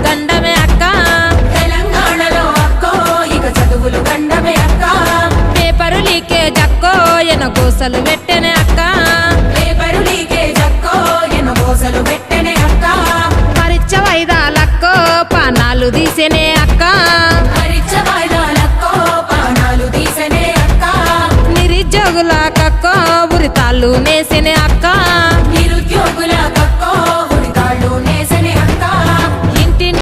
గండమే అక్క తెలంగాణలో అక్కో ఇక చదువులు గండమే అక్క పేపరు లీకేజ్ అక్కో ఎనగోసలు పెట్టెనే అక్క పేపరు లీకేజ్ అక్కో ఎనగోసలు పెట్టెనే అక్క పరీక్ష వైదాలక్కో పానాలు తీసేనే అక్క పరీక్ష వాయిదాలక్కో ప్రాణాలు తీసెనే అక్క నిరుద్యోగులకక్కో ఉరితాళ్ళు నేసేనే అక్క